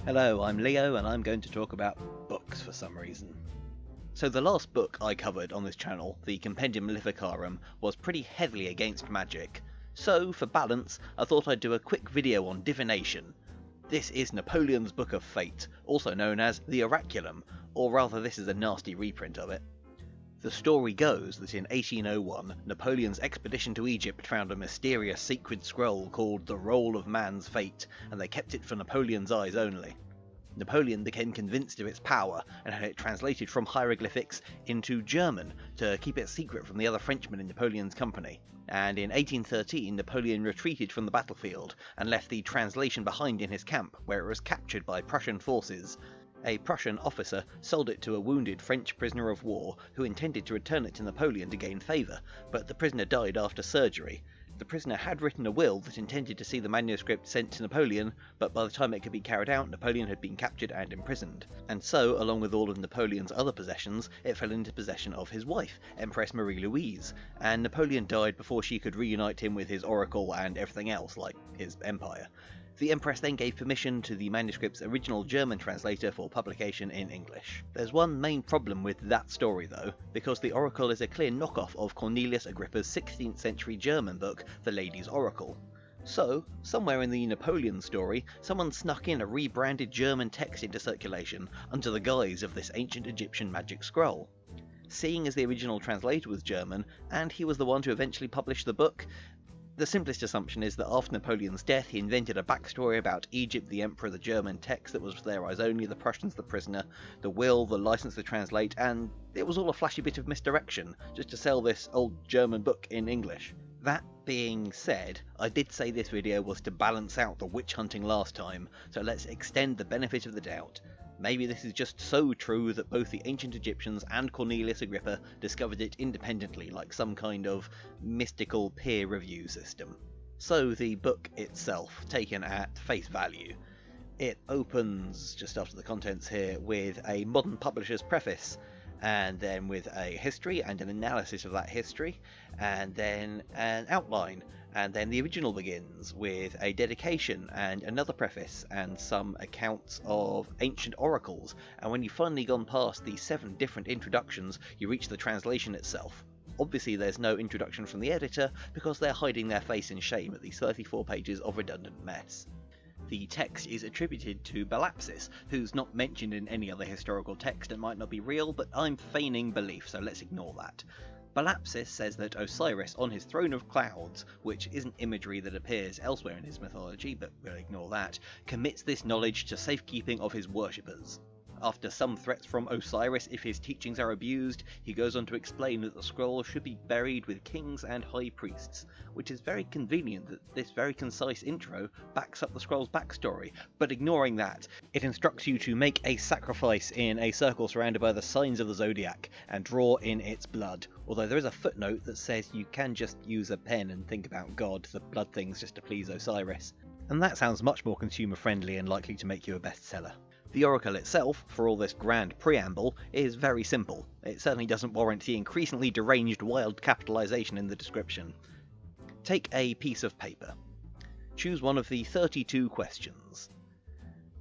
Hello, I'm Leo and I'm going to talk about books for some reason. So the last book I covered on this channel, the Compendium Maleficarum, was pretty heavily against magic. So, for balance, I thought I'd do a quick video on divination. This is Napoleon's Book of Fate, also known as the Oraculum, or rather this is a nasty reprint of it. The story goes that in 1801, Napoleon's expedition to Egypt found a mysterious sacred scroll called the Roll of Man's Fate, and they kept it for Napoleon's eyes only. Napoleon became convinced of its power and had it translated from hieroglyphics into German to keep it secret from the other Frenchmen in Napoleon's company. And in 1813, Napoleon retreated from the battlefield and left the translation behind in his camp, where it was captured by Prussian forces. A Prussian officer sold it to a wounded French prisoner of war who intended to return it to Napoleon to gain favour, but the prisoner died after surgery. The prisoner had written a will that intended to see the manuscript sent to Napoleon, but by the time it could be carried out, Napoleon had been captured and imprisoned. And so, along with all of Napoleon's other possessions, it fell into possession of his wife, Empress Marie-Louise, and Napoleon died before she could reunite him with his oracle and everything else, like his empire. The Empress then gave permission to the manuscript's original German translator for publication in English. There's one main problem with that story though, because the Oracle is a clear knockoff of Cornelius Agrippa's 16th century German book, The Lady's Oracle. So, somewhere in the Napoleon story, someone snuck in a rebranded German text into circulation under the guise of this ancient Egyptian magic scroll. Seeing as the original translator was German, and he was the one to eventually publish the book, the simplest assumption is that after Napoleon's death he invented a backstory about Egypt, the emperor, the German text that was for their eyes only, the Prussians, the prisoner, the will, the license to translate, and it was all a flashy bit of misdirection, just to sell this old German book in English. That being said, I did say this video was to balance out the witch hunting last time, so let's extend the benefit of the doubt. Maybe this is just so true that both the ancient Egyptians and Cornelius Agrippa discovered it independently, like some kind of mystical peer review system. So the book itself, taken at face value, it opens, just after the contents here, with a modern publisher's preface, and then with a history and an analysis of that history, and then an outline, and then the original begins with a dedication and another preface and some accounts of ancient oracles, and when you've finally gone past the 7 different introductions, you reach the translation itself. Obviously there's no introduction from the editor because they're hiding their face in shame at these 34 pages of redundant mess. The text is attributed to Belapsis, who's not mentioned in any other historical text and might not be real, but I'm feigning belief, so let's ignore that. Belapsis says that Osiris on his throne of clouds, which isn't imagery that appears elsewhere in his mythology, but we'll ignore that, commits this knowledge to safekeeping of his worshippers. After some threats from Osiris if his teachings are abused, he goes on to explain that the scroll should be buried with kings and high priests, which is very convenient that this very concise intro backs up the scroll's backstory, but ignoring that, it instructs you to make a sacrifice in a circle surrounded by the signs of the zodiac, and draw in its blood, although there is a footnote that says you can just use a pen and think about God, the blood things, just to please Osiris. And that sounds much more consumer friendly and likely to make you a bestseller. The Oracle itself, for all this grand preamble, is very simple. It certainly doesn't warrant the increasingly deranged wild capitalization in the description. Take a piece of paper. Choose one of the 32 questions.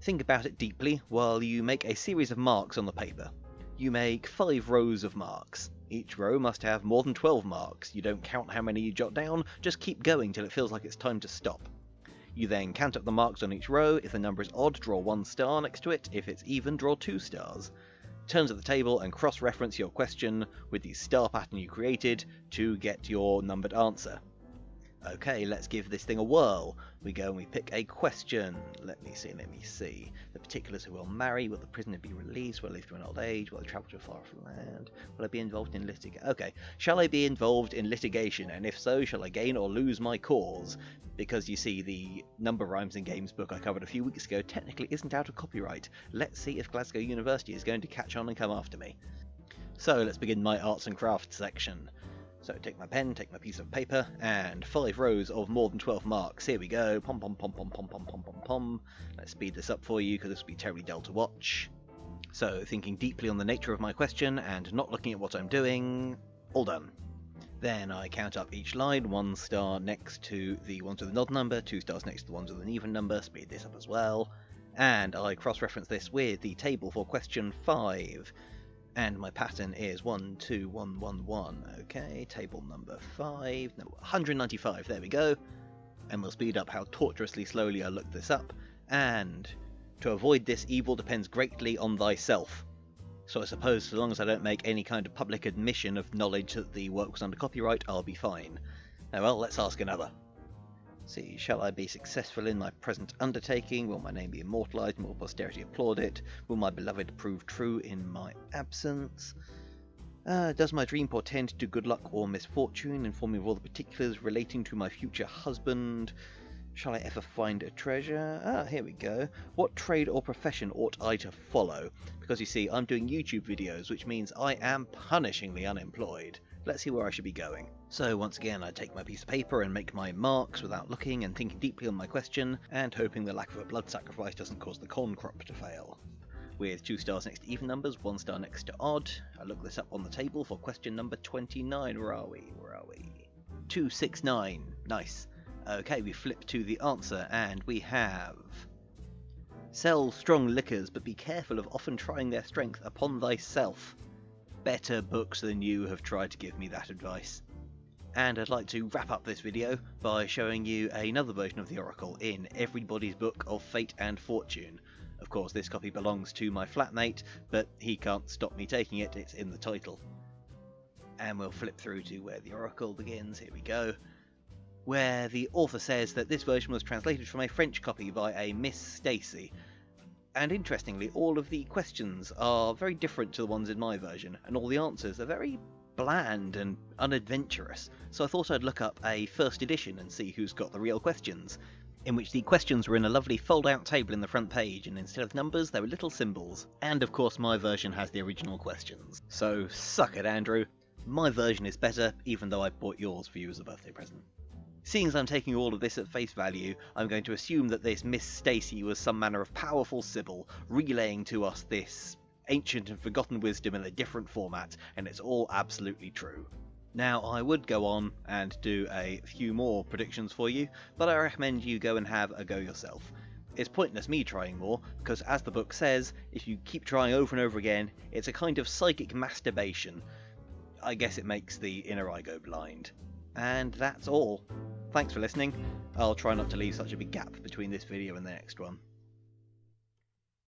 Think about it deeply while you make a series of marks on the paper. You make 5 rows of marks. Each row must have more than 12 marks. You don't count how many you jot down, just keep going till it feels like it's time to stop. You then count up the marks on each row. If the number is odd, draw 1 star next to it. If it's even, draw 2 stars. Turn to the table and cross-reference your question with the star pattern you created to get your numbered answer. Okay, let's give this thing a whirl. We go and we pick a question. Let me see. The particulars: who will marry? Will the prisoner be released? Will I live to an old age? Will I travel to a far off land? Will I be involved in litigation? Okay, shall I be involved in litigation? And if so, shall I gain or lose my cause? Because you see, the Number Rhymes in Games book I covered a few weeks ago technically isn't out of copyright. Let's see if Glasgow University is going to catch on and come after me. So let's begin my arts and crafts section. So take my pen, take my piece of paper, and 5 rows of more than 12 marks. Here we go. Pom pom pom pom pom pom pom pom pom. Let's speed this up for you because this will be terribly dull to watch. So thinking deeply on the nature of my question and not looking at what I'm doing. All done. Then I count up each line, 1 star next to the ones with an odd number, 2 stars next to the ones with an even number, speed this up as well. and I cross-reference this with the table for question 5. And my pattern is 12111. Okay, table number 5. No, 195. There we go. And we'll speed up how tortuously slowly I look this up. And to avoid this, evil depends greatly on thyself. So I suppose so long as I don't make any kind of public admission of knowledge that the work was under copyright, I'll be fine. Now, well, let's ask another. See, shall I be successful in my present undertaking? Will my name be immortalised? Will posterity applaud it? Will my beloved prove true in my absence? Does my dream portend to good luck or misfortune? Inform me of all the particulars relating to my future husband. Shall I ever find a treasure? Here we go. What trade or profession ought I to follow? Because you see, I'm doing YouTube videos, which means I am punishingly unemployed. Let's see where I should be going. So once again, I take my piece of paper and make my marks without looking and thinking deeply on my question, and hoping the lack of a blood sacrifice doesn't cause the corn crop to fail. With 2 stars next to even numbers, 1 star next to odd, I look this up on the table for question number 29. Where are we? 269. Nice. Okay, we flip to the answer, and we have... Sell strong liquors, but be careful of often trying their strength upon thyself. Better books than you have tried to give me that advice. And I'd like to wrap up this video by showing you another version of the Oracle in Everybody's Book of Fate and Fortune. Of course, this copy belongs to my flatmate, but he can't stop me taking it, it's in the title. And we'll flip through to where the Oracle begins, here we go, where the author says that this version was translated from a French copy by a Miss Stacy. And interestingly, all of the questions are very different to the ones in my version, and all the answers are very bland and unadventurous, so I thought I'd look up a first edition and see who's got the real questions, in which the questions were in a lovely fold-out table in the front page, and instead of numbers there were little symbols. And of course my version has the original questions. So suck it, Andrew. My version is better, even though I bought yours for you as a birthday present. Seeing as I'm taking all of this at face value, I'm going to assume that this Miss Stacy was some manner of powerful sibyl, relaying to us this ancient and forgotten wisdom in a different format, and it's all absolutely true. Now, I would go on and do a few more predictions for you, but I recommend you go and have a go yourself. It's pointless me trying more, because as the book says, if you keep trying over and over again, it's a kind of psychic masturbation. I guess it makes the inner eye go blind. And that's all. Thanks for listening. I'll try not to leave such a big gap between this video and the next one.